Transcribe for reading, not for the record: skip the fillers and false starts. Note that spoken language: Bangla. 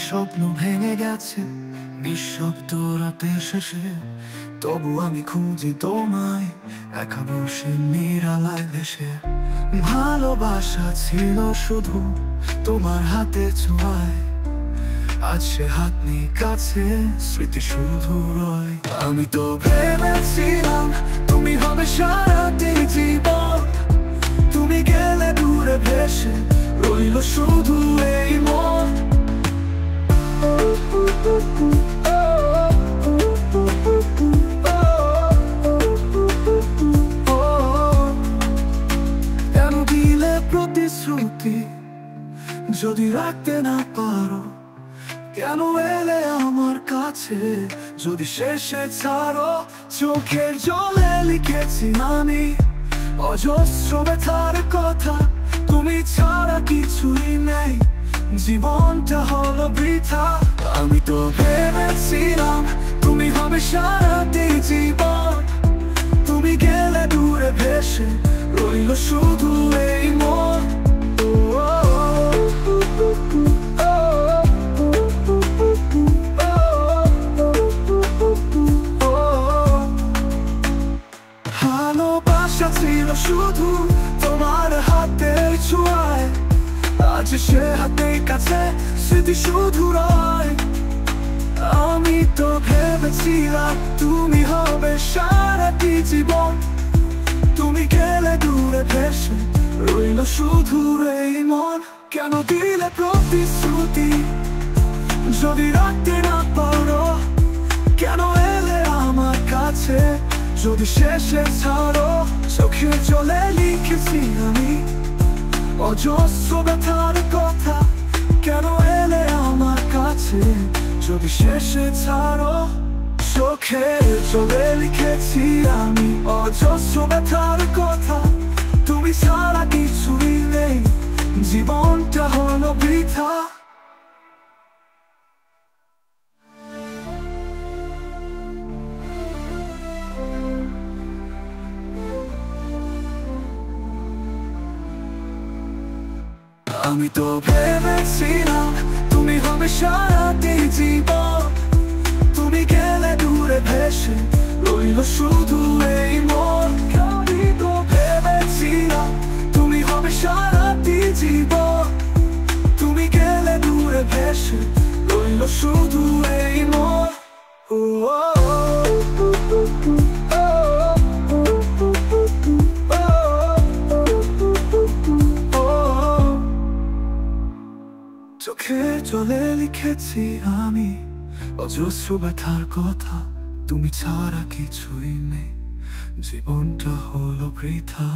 স্বপ্ন ভেঙে গেছে নিঃশব্দ রাতের শেষে, তবু আমি খুঁজি তোমায় একা বসে নিরালায় ভেসে। ভালোবাসা ছিল শুধু তোমার হাতে ছোঁয়ায়, আজ সে হাত নেই কাছে, স্মৃতি শুধু রয়। আমি তো ভেবেছিলাম তুমি হবে সারাটি জীবন, তুমি গেলে দূরে ভেসে রইল শুধু এই মন। কেন দিলে প্রতিশ্রুতি যদি রাখতে না পারো? কেন এলে আমার কাছে যদি শেষে ছাড়ো? চোখের জলে লিখেছি আমি অজস্র ব্যথার কথা, তুমি ছাড়া কিছুই নেই, জীবনটা হলো বৃথা। আমি তো ভেবেছিলাম তুমি হবে সারাটি জীবন, তুমি গেলে দূরে ভেসে রইল শুধু এই মন। ভালোবাসা ছিল শুধু তোমার হাতের ছোঁয়ায়, আজ সে হাতের কাছে, স্মৃতি শুধু রয়। আমি তো ভেবেছিলাম তুমি হবে সারাটি জীবন, তুমি গেলে দূরে ভেসে রইল শুধু এই মন। কেন দিলে প্রতিশ্রুতি যদি রাখতে না পারো? কেন এলে আমার কাছে যদি শেষে ছাড়ো? চোখের জলে লিখেছি আমি অজস্র ব্যথার কথা, কেন এলে আমার কাছে যদি শেষে ছাড়ো? চোখের জলে লিখেছি আমি অজস্র ব্যথার কথা, তুমি ছাড়া কিছুই নেই, জীবনটা হলো বৃথা। আমি তো ভেবেছিলাম তুমি হবে সারাটি জীবন, তুমি গেলে দূরে ভেসে রইল শুধু এই মন। আমি তো ভেবেছিলাম তুমি হবে সারাটি জীবন, তুমি গেলে দূরে ভেসে রইল শুধু এই মন। চোখের জলে লিখেছি আমি অজস্র ব্যথার কথা, তুমি ছাড়া কিছুই নেই, জীবনটা হলো বৃথা।